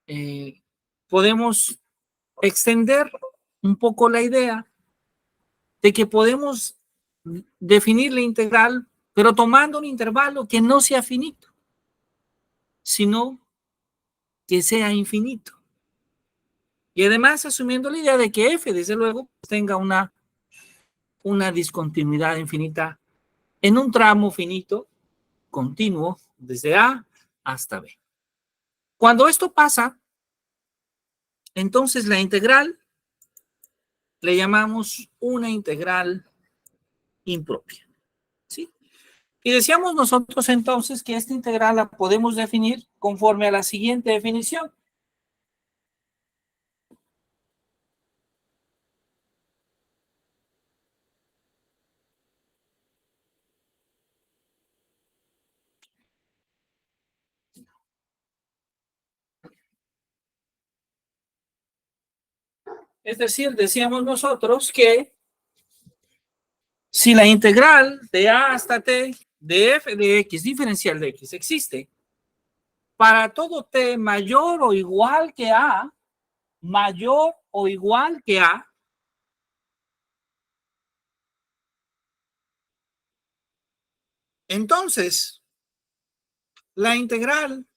eh, podemos extender un poco la idea de que podemos definir la integral, pero tomando un intervalo que no sea finito, sino que sea infinito. Y además asumiendo la idea de que f, desde luego, tenga una discontinuidad infinita en un tramo finito, continuo, desde A hasta B. Cuando esto pasa, entonces la integral le llamamos una integral impropia, ¿sí? Y decíamos nosotros entonces que esta integral la podemos definir conforme a la siguiente definición. Es decir, decíamos nosotros que si la integral de a hasta t de f de x diferencial de x existe para todo t mayor o igual que a, mayor o igual que a, entonces la integral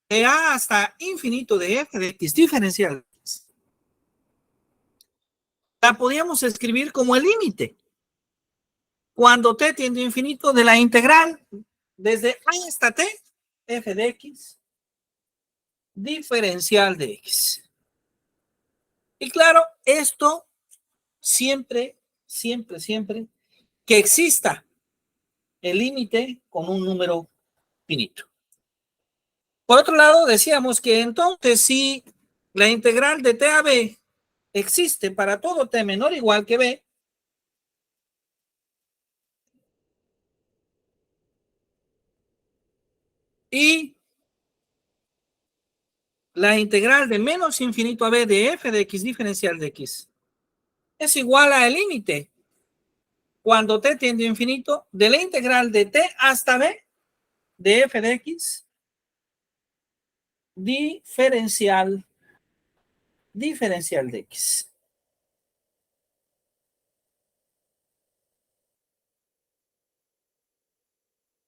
de a hasta infinito de f de x diferencial de x la podíamos escribir como el límite cuando t tiende a infinito de la integral desde a hasta t f de x diferencial de x. Y claro, esto siempre, siempre, siempre que exista el límite con un número finito. Por otro lado, decíamos que entonces si la integral de t a b existe para todo t menor o igual que b, y la integral de menos infinito a b de f de x diferencial de x es igual al límite cuando t tiende a infinito de la integral de t hasta b de f de x diferencial de x.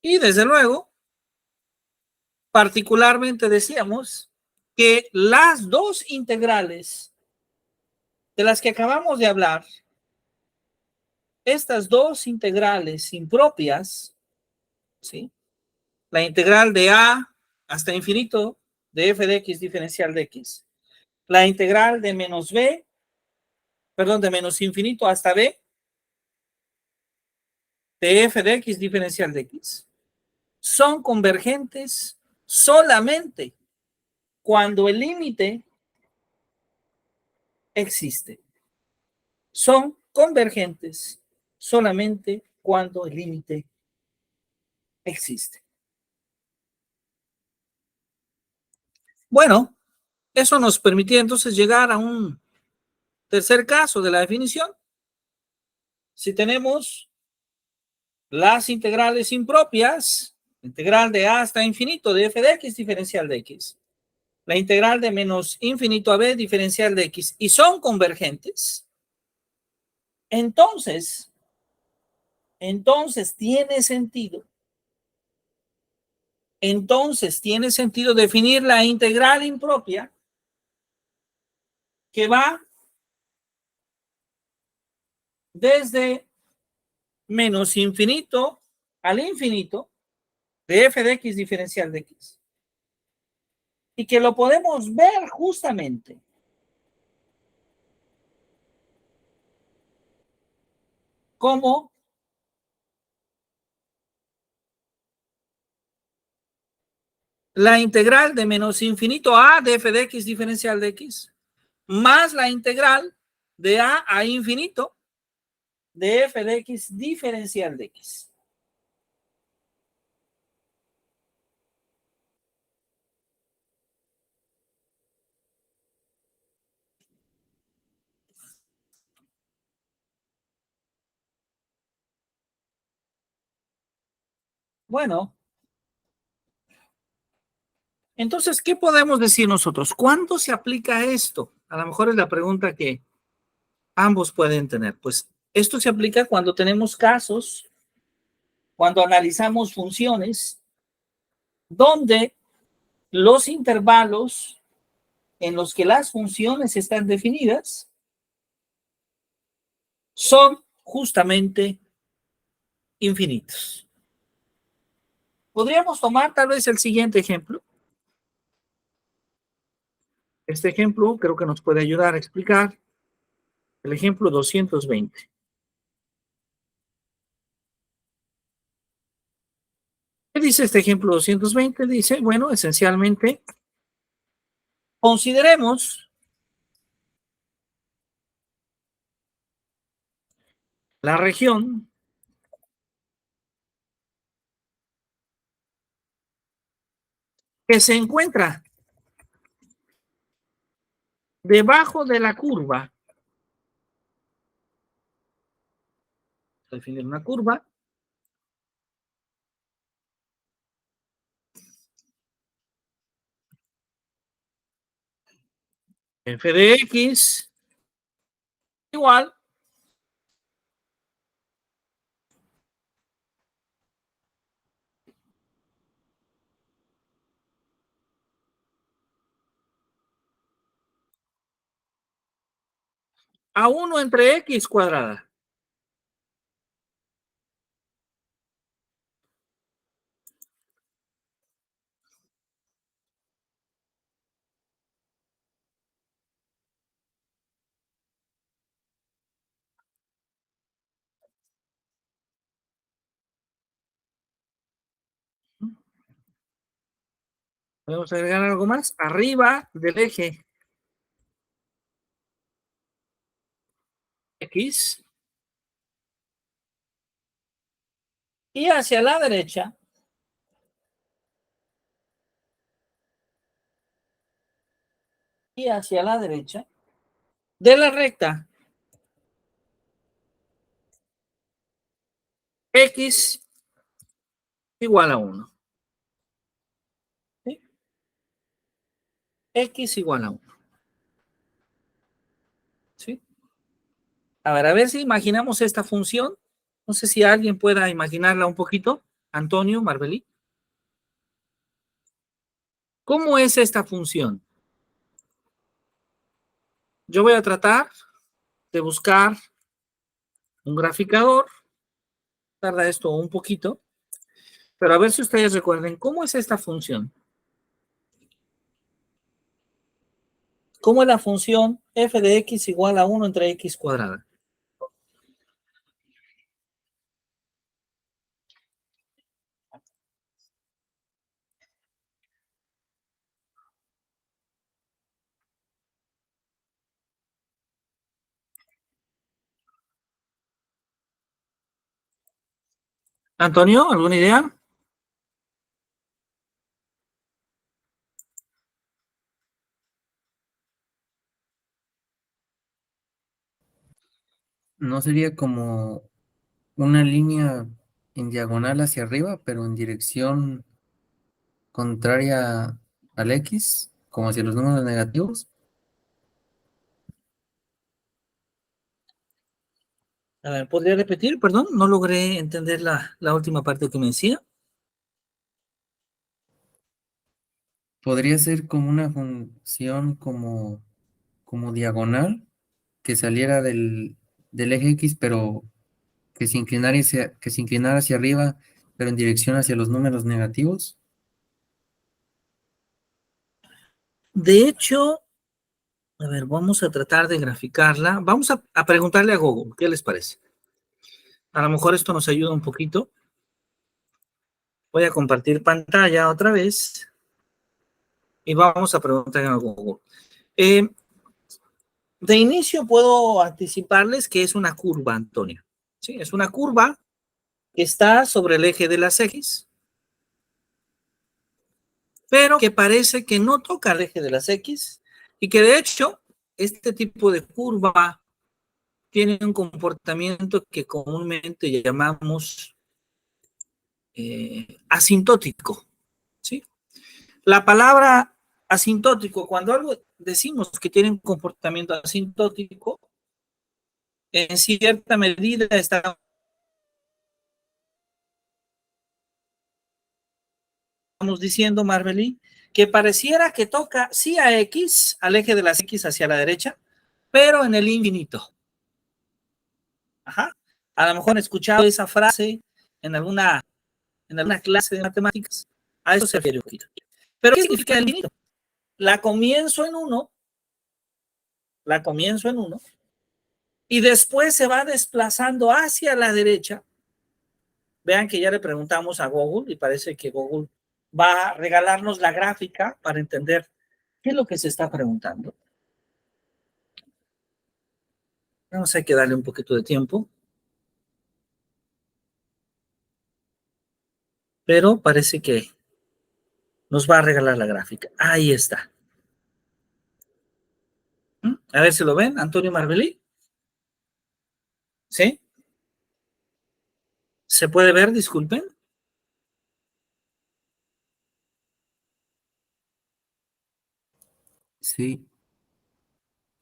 Y desde luego, particularmente decíamos que las dos integrales de las que acabamos de hablar, estas dos integrales impropias, ¿sí? La integral de a hasta infinito de f de x diferencial de x, la integral de menos b, perdón, de menos infinito hasta b de f de x diferencial de x, son convergentes solamente cuando el límite existe. Son convergentes solamente cuando el límite existe. Bueno, eso nos permitía entonces llegar a un tercer caso de la definición. Si tenemos las integrales impropias, integral de a hasta infinito de f de x diferencial de x, la integral de menos infinito a b diferencial de x, y son convergentes, entonces tiene sentido definir la integral impropia que va desde menos infinito al infinito de f de x diferencial de x. Y que lo podemos ver justamente como la integral de menos infinito a de f de x diferencial de x más la integral de a infinito de f de x diferencial de x. Bueno, Entonces, ¿qué podemos decir nosotros? ¿Cuándo se aplica esto? A lo mejor es la pregunta que ambos pueden tener. Pues esto se aplica cuando tenemos casos, cuando analizamos funciones, donde los intervalos en los que las funciones están definidas son justamente infinitos. Podríamos tomar tal vez el siguiente ejemplo. Este ejemplo creo que nos puede ayudar a explicar el ejemplo 220. ¿Qué dice este ejemplo 220? Dice, bueno, esencialmente, consideremos la región que se encuentra debajo de la curva. Definir una curva f de x igual a 1 entre x cuadrada. Podemos agregar algo más. Arriba del eje x y hacia la derecha de la recta x igual a 1. ¿Sí? X igual a 1. ¿Sí? A ver si imaginamos esta función. No sé si alguien pueda imaginarla un poquito. Antonio, Marbelí. ¿Cómo es esta función? Yo voy a tratar de buscar un graficador. Tarda esto un poquito. Pero a ver si ustedes recuerden, ¿cómo es esta función? ¿Cómo es la función f de x igual a 1 entre x cuadrada? Antonio, ¿alguna idea? ¿No sería como una línea en diagonal hacia arriba, pero en dirección contraria al X, como hacia los números negativos? A ver, ¿podría repetir? Perdón, no logré entender la última parte que me decía. Podría ser como una función como diagonal que saliera del eje X, pero que se inclinara hacia arriba, pero en dirección hacia los números negativos. De hecho, a ver, vamos a tratar de graficarla. Vamos a preguntarle a Google, ¿qué les parece? A lo mejor esto nos ayuda un poquito. Voy a compartir pantalla otra vez y vamos a preguntarle a Google. De inicio puedo anticiparles que es una curva, Antonio. ¿Sí? Es una curva que está sobre el eje de las X, pero que parece que no toca el eje de las X y que de hecho este tipo de curva tiene un comportamiento que comúnmente llamamos asintótico, ¿sí? La palabra asintótico, cuando algo decimos que tiene un comportamiento asintótico, en cierta medida estamos diciendo, Marvely, que pareciera que toca sí a X, al eje de las X hacia la derecha, pero en el infinito. Ajá. A lo mejor han escuchado esa frase en alguna clase de matemáticas. A eso se refiere un poquito. Pero ¿qué significa el infinito? La comienzo en uno y después se va desplazando hacia la derecha. Vean que ya le preguntamos a Google y parece que Google va a regalarnos la gráfica para entender qué es lo que se está preguntando. Vamos a que darle un poquito de tiempo. Pero parece que nos va a regalar la gráfica. Ahí está. A ver si lo ven, Antonio Marvely. ¿Sí? ¿Se puede ver? Disculpen. Sí.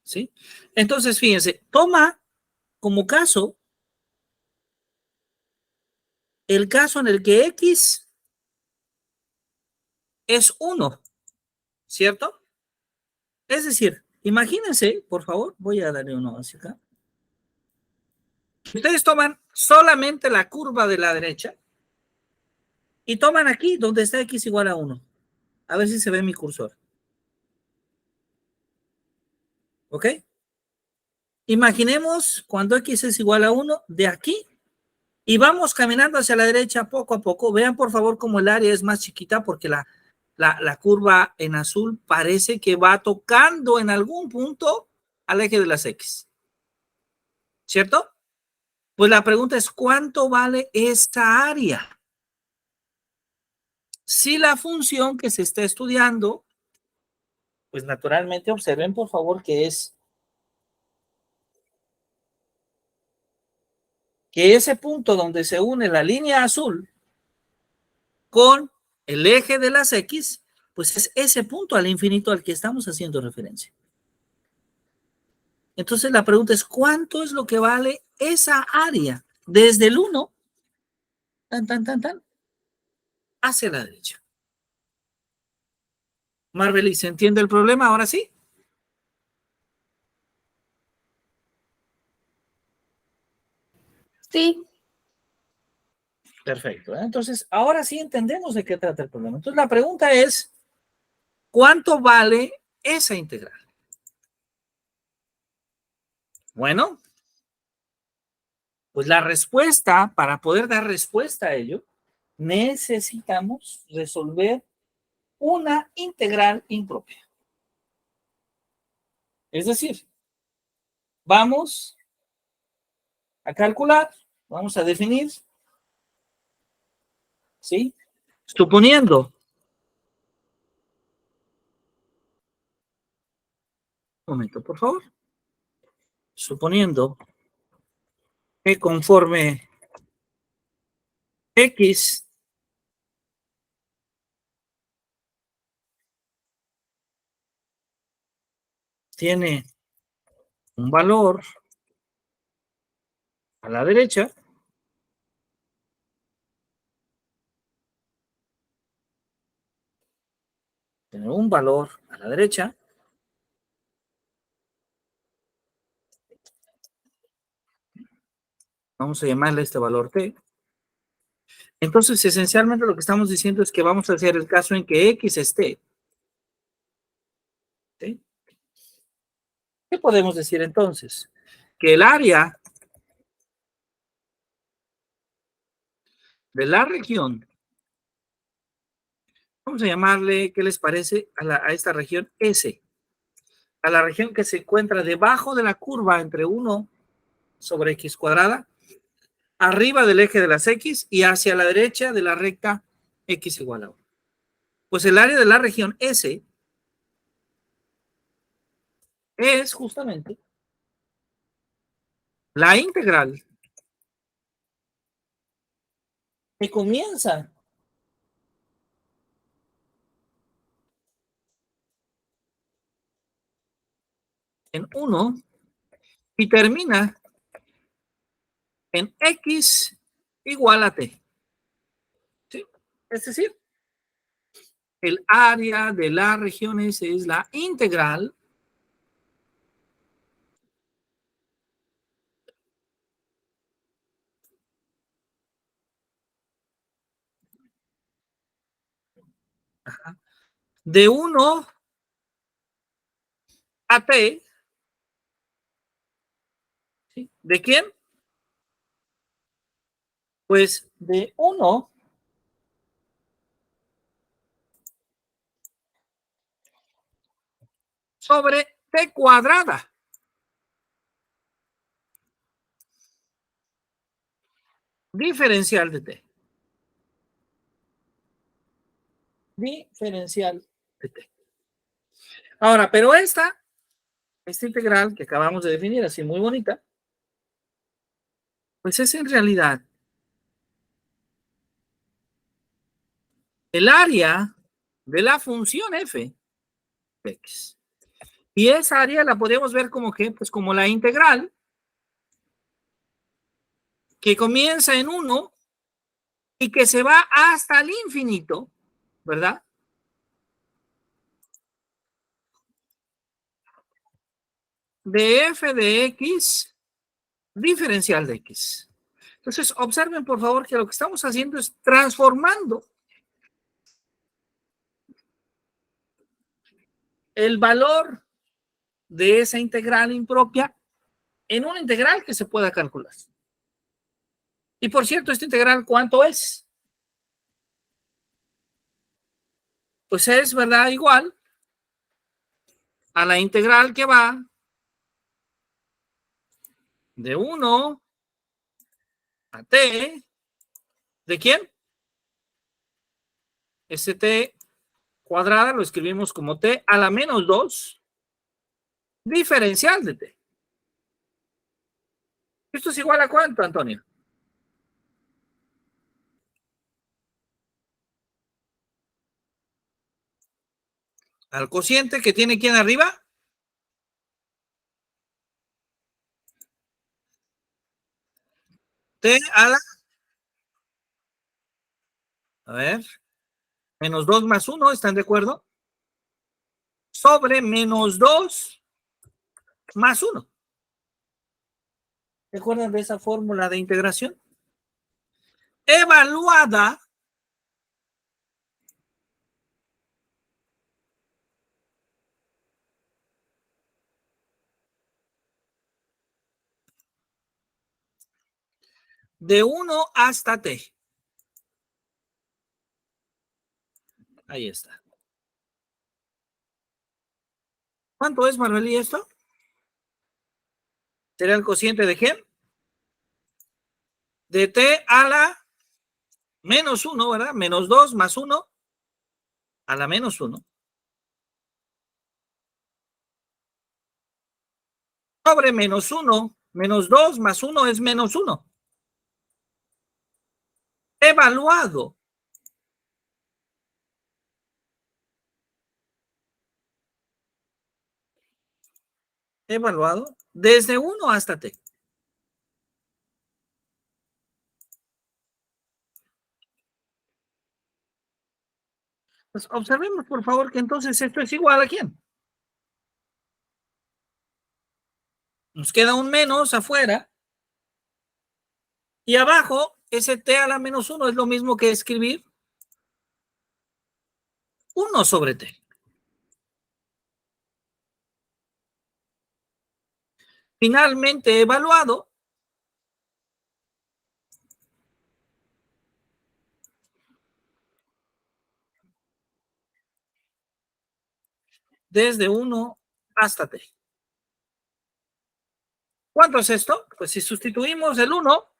¿Sí? Entonces, fíjense, toma como caso el caso en el que X es 1, ¿cierto? Es decir, imagínense, por favor, voy a darle uno hacia acá. Ustedes toman solamente la curva de la derecha y toman aquí donde está X igual a 1. A ver si se ve mi cursor. ¿Ok? Imaginemos cuando X es igual a 1, de aquí, y vamos caminando hacia la derecha poco a poco. Vean por favor cómo el área es más chiquita porque la curva en azul parece que va tocando en algún punto al eje de las X. ¿Cierto? Pues la pregunta es, ¿cuánto vale esta área? Si la función que se está estudiando, pues naturalmente observen por favor que ese punto donde se une la línea azul con el eje de las X, pues es ese punto al infinito al que estamos haciendo referencia. Entonces la pregunta es, ¿cuánto es lo que vale esa área desde el 1 hacia la derecha? Marvely, ¿se entiende el problema ahora sí? Sí. Perfecto. Entonces, ahora sí entendemos de qué trata el problema. Entonces, la pregunta es, ¿cuánto vale esa integral? Bueno, pues la respuesta, para poder dar respuesta a ello, necesitamos resolver una integral impropia. Es decir, vamos a calcular, vamos a definir, ¿sí? Suponiendo, un momento, por favor, suponiendo que conforme X tiene un valor a la derecha, tiene un valor a la derecha, vamos a llamarle este valor t. Entonces, esencialmente lo que estamos diciendo es que vamos a hacer el caso en que X es t. ¿Sí? ¿Qué podemos decir entonces? Que el área de la región, vamos a llamarle, ¿qué les parece? A esta región S, a la región que se encuentra debajo de la curva entre 1 sobre X cuadrada, arriba del eje de las X y hacia la derecha de la recta X igual a 1. Pues el área de la región S es justamente la integral que comienza en 1 y termina en x igual a t. ¿Sí? Es decir, el área de las regiones es la integral de 1 a t. ¿Sí? ¿De quién? Pues de 1 sobre t cuadrada. Diferencial de t. Diferencial de t. Ahora, pero esta integral que acabamos de definir, así muy bonita, pues es en realidad el área de la función f de x. Y esa área la podemos ver como que, pues como la integral que comienza en 1 y que se va hasta el infinito, ¿verdad? De f de x diferencial de x. Entonces, observen por favor que lo que estamos haciendo es transformando el valor de esa integral impropia en una integral que se pueda calcular. Y por cierto, esta integral, ¿cuánto es? Pues es, ¿verdad? Igual a la integral que va de 1 a t. ¿De quién? Ese t cuadrada lo escribimos como t a la menos 2 diferencial de t. ¿Esto es igual a cuánto, Antonio? Al cociente que tiene quién arriba. T a la, a ver, menos 2 más 1, ¿están de acuerdo? Sobre menos 2 más 1. ¿Se acuerdan de esa fórmula de integración? Evaluada de 1 hasta t. Ahí está. ¿Cuánto es, Manuel, y esto? ¿Será el cociente de quién? De t a la menos 1, ¿verdad? Menos 2 más 1 a la menos 1. Sobre menos 1, menos 2 más 1 es menos 1. Evaluado desde 1 hasta t. Pues observemos, por favor, que entonces esto es igual a quién. Nos queda un menos afuera. Y abajo, ese t a la menos 1 es lo mismo que escribir 1 sobre t. Finalmente evaluado desde 1 hasta t. ¿Cuánto es esto? Pues si sustituimos el 1,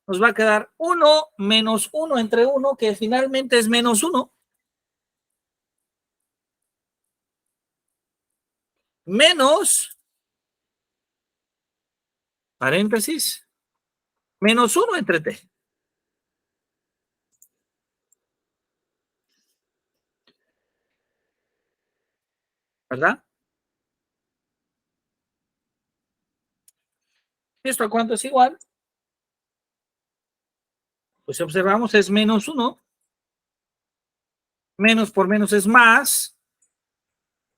nos va a quedar 1 menos 1 entre 1, que finalmente es menos 1, menos, paréntesis, menos 1 entre t. ¿Verdad? ¿Esto a cuánto es igual? Pues si observamos es menos 1. Menos por menos es más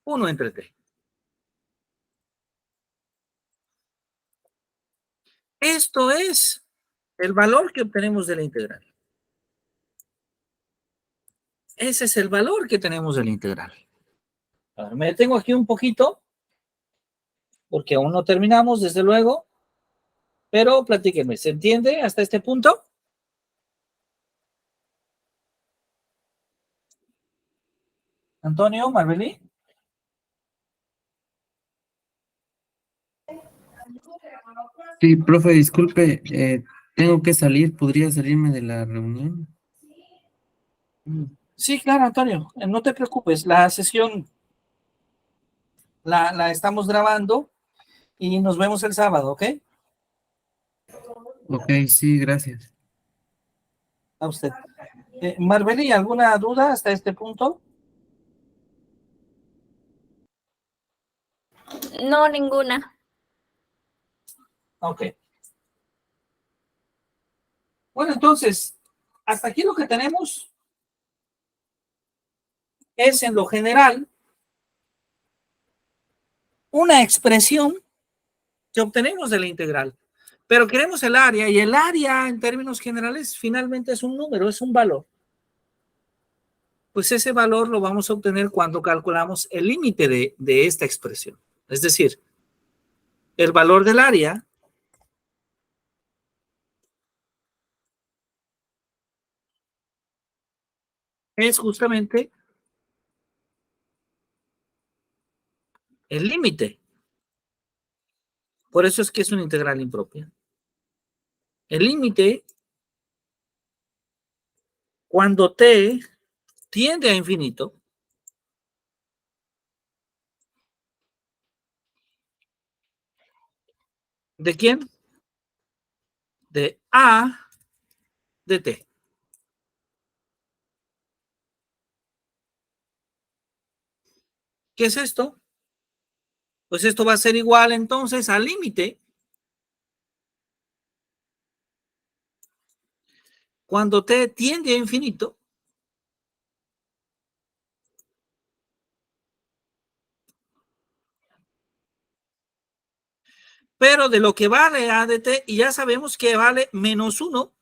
1 entre t. Esto es el valor que obtenemos de la integral. Ese es el valor que tenemos de la integral. Ahora, me detengo aquí un poquito, porque aún no terminamos, desde luego, pero platíquenme, ¿se entiende hasta este punto? Antonio, Marbelí. Sí, profe, disculpe, tengo que salir, ¿podría salirme de la reunión? Sí, claro, Antonio, no te preocupes, la sesión la estamos grabando y nos vemos el sábado, ¿ok? Ok, sí, gracias. A usted. Marbelí, ¿alguna duda hasta este punto? No, ninguna. Ok. Bueno, entonces, hasta aquí lo que tenemos es, en lo general, una expresión que obtenemos de la integral. Pero queremos el área, y el área, en términos generales, finalmente es un número, es un valor. Pues ese valor lo vamos a obtener cuando calculamos el límite de esta expresión. Es decir, el valor del área es justamente el límite. Por eso es que es una integral impropia. El límite, cuando t tiende a infinito, ¿de quién? De a de t. ¿Qué es esto? Pues esto va a ser igual entonces al límite cuando t tiende a infinito pero de lo que vale a de t, y ya sabemos que vale menos 1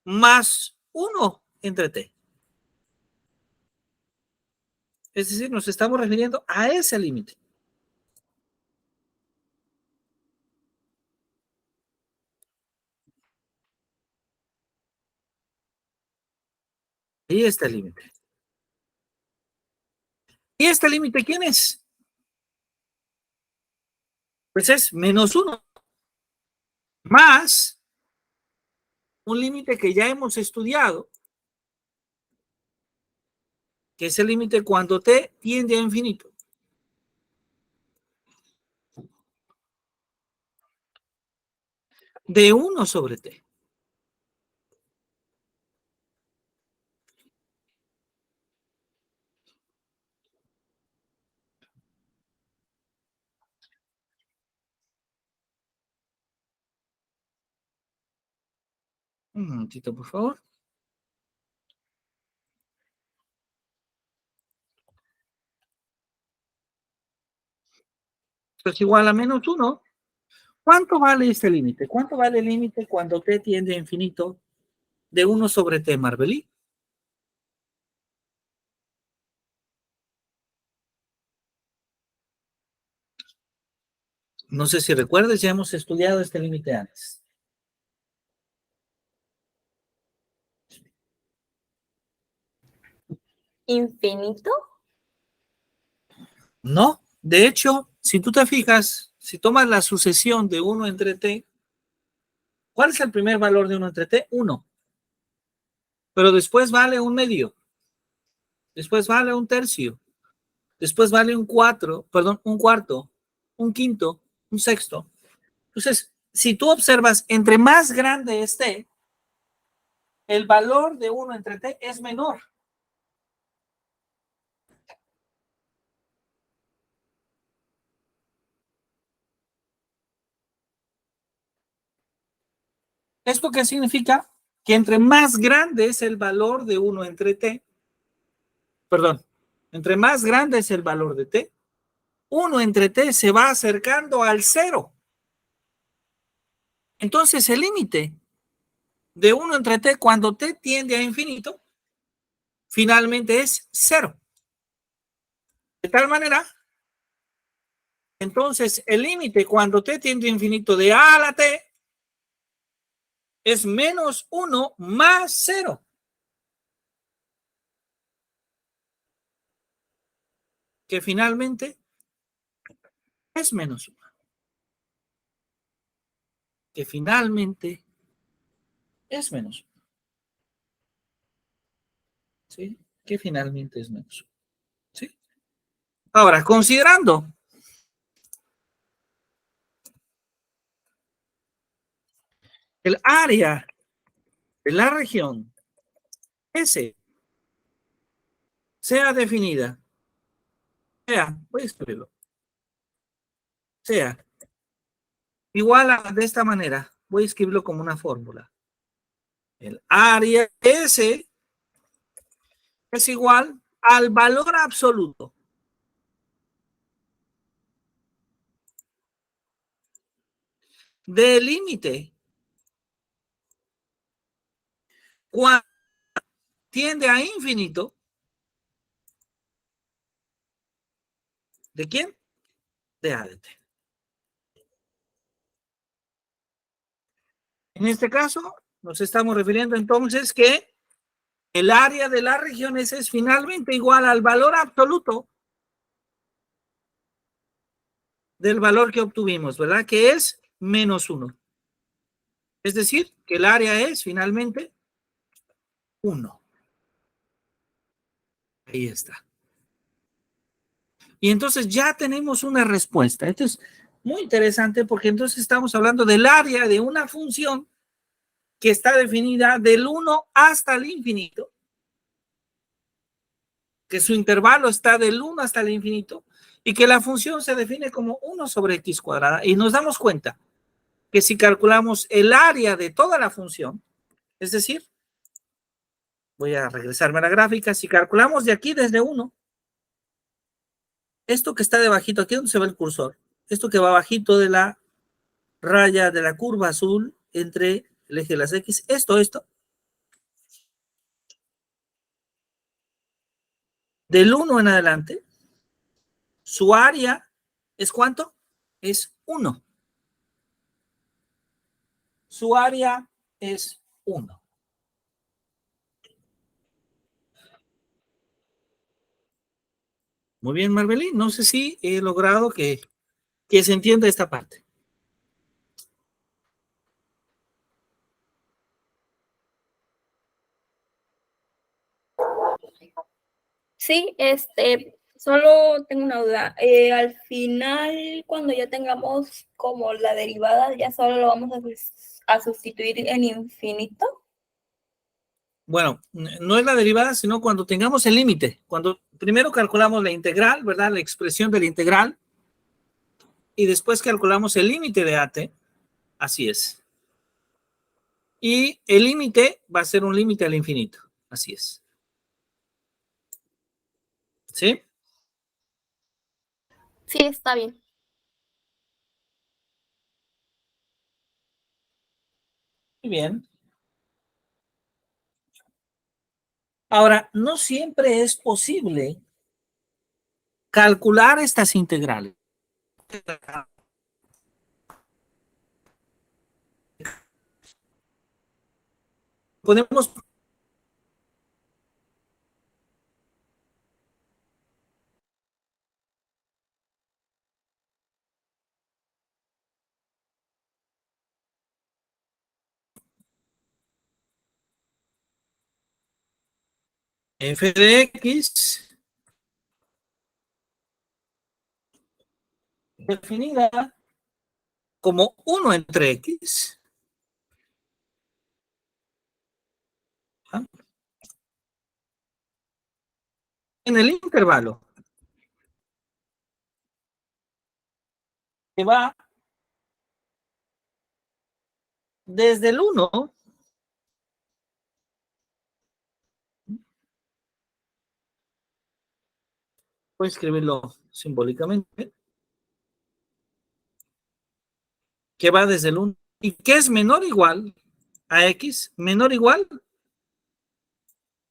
más 1 entre t. Es decir, nos estamos refiriendo a ese límite. Y este límite. ¿Y este límite quién es? Pues es menos 1 más un límite que ya hemos estudiado, que es el límite cuando t tiende a infinito. De 1 sobre t. Un momentito, por favor. Esto es igual a menos 1. ¿Cuánto vale este límite? ¿Cuánto vale el límite cuando t tiende a infinito de 1 sobre t, Marbelí? No sé si recuerdes, ya hemos estudiado este límite antes. ¿Infinito? No, de hecho, si tú te fijas, si tomas la sucesión de 1 entre t, ¿cuál es el primer valor de 1 entre t? 1. Pero después vale un medio, después vale un tercio, después vale un cuarto, un quinto, un sexto. Entonces, si tú observas, entre más grande esté, el valor de 1 entre t es menor. ¿Esto qué significa? Que entre más grande es el valor de 1 entre t, perdón, entre más grande es el valor de t, 1 entre t se va acercando al 0. Entonces el límite de 1 entre t cuando t tiende a infinito, finalmente es 0. De tal manera, entonces el límite cuando t tiende a infinito de a la t es menos 1 más 0. Que finalmente es menos 1. Que finalmente es menos 1. ¿Sí? Que finalmente es menos 1. ¿Sí? Ahora, considerando el área de la región S sea definida, voy a escribirlo, sea igual a de esta manera, voy a escribirlo como una fórmula. El área S es igual al valor absoluto del límite cuando tiende a infinito. ¿De quién? De A de T. En este caso, nos estamos refiriendo entonces que el área de las regiones es finalmente igual al valor absoluto del valor que obtuvimos, ¿verdad? Que es menos 1. Es decir, que el área es finalmente 1. Ahí está. Y entonces ya tenemos una respuesta. Esto es muy interesante porque entonces estamos hablando del área de una función que está definida del 1 hasta el infinito, que su intervalo está del 1 hasta el infinito y que la función se define como 1 sobre x cuadrada. Y nos damos cuenta que si calculamos el área de toda la función, es decir, voy a regresarme a la gráfica, si calculamos de aquí desde 1, esto que está debajito, aquí donde se ve el cursor, esto que va bajito de la raya de la curva azul entre el eje de las X, esto, del 1 en adelante, su área es ¿cuánto? Es 1. Su área es 1. Muy bien, Marbelín. No sé si he logrado que se entienda esta parte. Sí, solo tengo una duda. Al final, cuando ya tengamos como la derivada, ya solo lo vamos a sustituir en infinito. Bueno, no es la derivada, sino cuando tengamos el límite. Cuando primero calculamos la integral, ¿verdad? La expresión de la integral. Y después calculamos el límite de AT. Así es. Y el límite va a ser un límite al infinito. Así es. ¿Sí? Sí, está bien. Muy bien. Ahora, no siempre es posible calcular estas integrales. Podemos f de x definida como 1 entre x. ¿Ah? En el intervalo que va desde el 1 voy a escribirlo simbólicamente, que va desde el 1 y que es menor o igual a x, menor o igual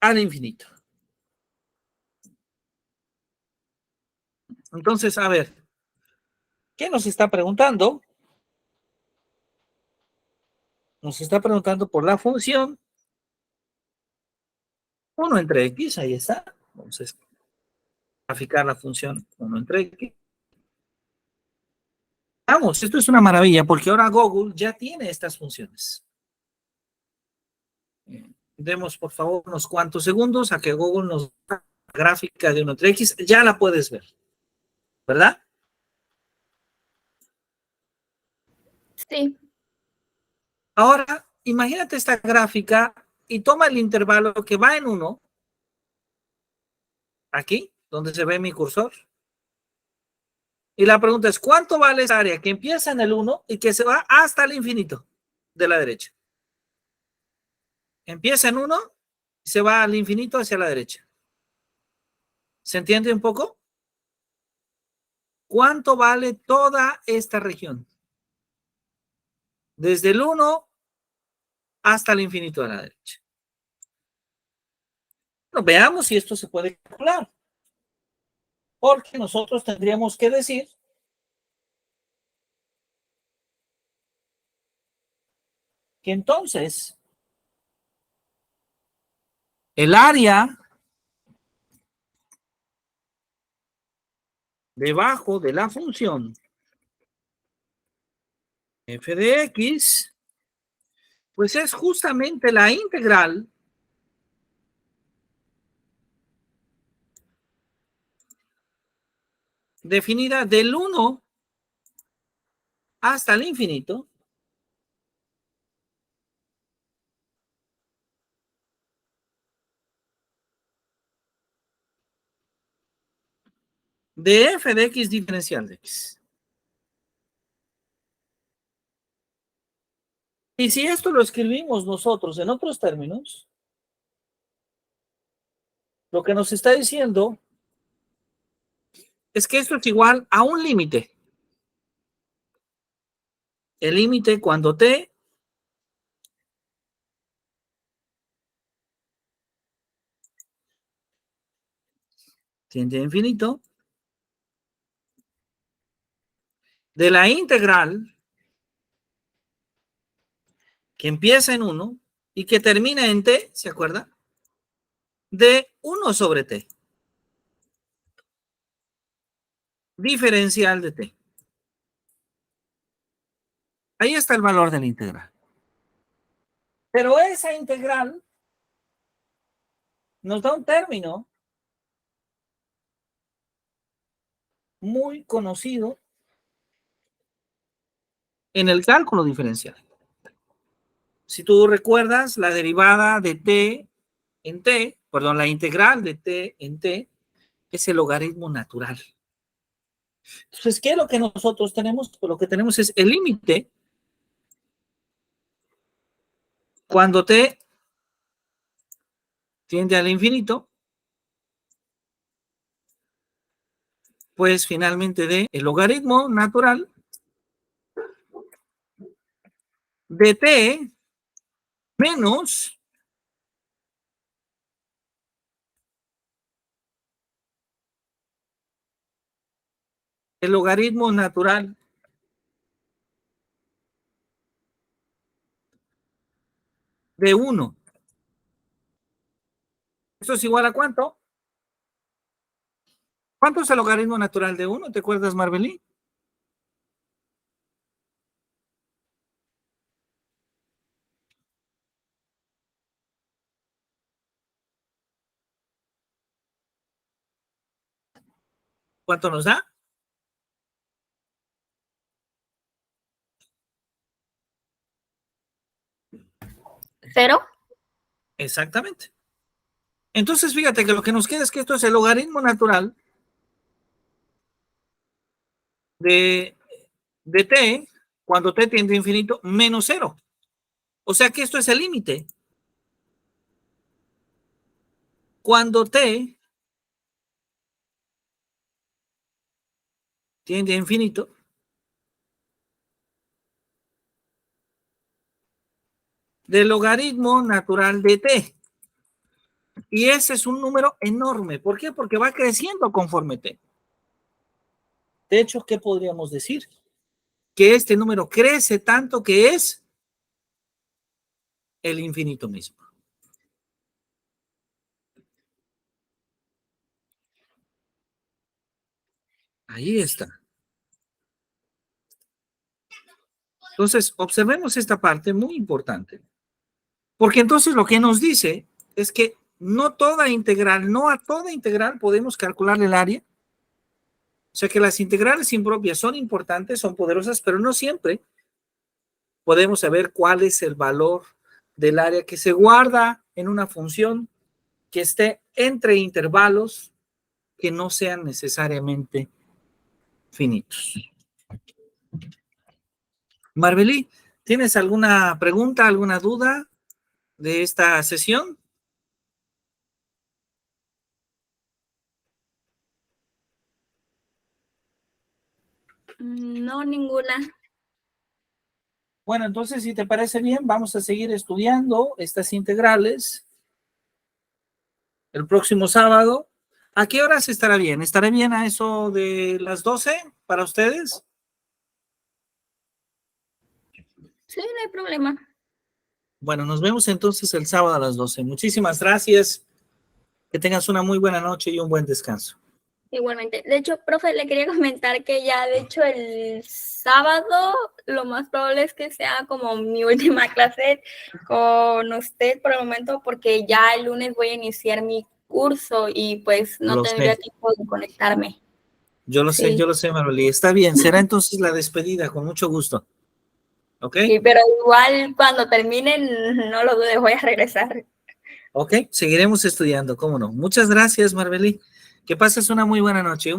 al infinito. Entonces, a ver, ¿qué nos está preguntando? Nos está preguntando por la función 1 entre x, ahí está. Vamos a graficar la función 1 entre x. Vamos, esto es una maravilla porque ahora Google ya tiene estas funciones. Demos por favor unos cuantos segundos a que Google nos dé la gráfica de 1 entre x. Ya la puedes ver, ¿verdad? Sí, Ahora, imagínate esta gráfica y toma el intervalo que va en 1, aquí, donde se ve mi cursor. Y la pregunta es, ¿cuánto vale esa área que empieza en el 1 y que se va hasta el infinito de la derecha? Empieza en 1 y se va al infinito hacia la derecha. ¿Se entiende un poco? ¿Cuánto vale toda esta región? Desde el 1 hasta el infinito de la derecha. Bueno, veamos si esto se puede calcular. Porque nosotros tendríamos que decir que entonces el área debajo de la función f de x, pues es justamente la integral definida del 1 hasta el infinito de f de x diferencial de x. Y si esto lo escribimos nosotros en otros términos, lo que nos está diciendo es que esto es igual a un límite. El límite cuando t tiende a infinito de la integral que empieza en 1 y que termina en t, ¿se acuerda? De 1 sobre t. Diferencial de t. Ahí está el valor de la integral. Pero esa integral nos da un término muy conocido en el cálculo diferencial. Si tú recuerdas, la derivada de t en t, perdón, la integral de t en t es el logaritmo natural. Entonces, ¿qué es lo que nosotros tenemos? Pues lo que tenemos es el límite cuando t tiende al infinito, pues finalmente de el logaritmo natural de t menos el logaritmo natural de 1. ¿Esto es igual a cuánto? ¿Cuánto es el logaritmo natural de 1? ¿Te acuerdas, Marbelí? ¿Cuánto nos da? 0. Exactamente. Entonces, fíjate que lo que nos queda es que esto es el logaritmo natural de t cuando t tiende a infinito menos 0. O sea que esto es el límite. Cuando t tiende a infinito, del logaritmo natural de t. Y ese es un número enorme. ¿Por qué? Porque va creciendo conforme t. De hecho, ¿qué podríamos decir? Que este número crece tanto que es el infinito mismo. Ahí está. Entonces, observemos esta parte muy importante. Porque entonces lo que nos dice es que no toda integral, no a toda integral podemos calcular el área. O sea que las integrales impropias son importantes, son poderosas, pero no siempre podemos saber cuál es el valor del área que se guarda en una función que esté entre intervalos que no sean necesariamente finitos. Marbelí, ¿tienes alguna pregunta, alguna duda de esta sesión? No, ninguna. Bueno, entonces, si te parece bien, vamos a seguir estudiando estas integrales el próximo sábado. ¿A qué horas estará bien? ¿Estará bien a eso de las 12 para ustedes? Sí, no hay problema. Bueno, nos vemos entonces el sábado a las 12. Muchísimas gracias. Que tengas una muy buena noche y un buen descanso. Igualmente. De hecho, profe, le quería comentar que ya, de hecho, el sábado lo más probable es que sea como mi última clase con usted por el momento, porque ya el lunes voy a iniciar mi curso y pues no Lo tendría sé. tiempo de conectarme. Yo lo sé, Sí. Maroli. Está bien, será entonces la despedida, con mucho gusto. ¿Ok? Sí, pero igual cuando terminen, no lo dudes, voy a regresar. Ok, seguiremos estudiando, cómo no. Muchas gracias, Marbelí. Que pases una muy buena noche.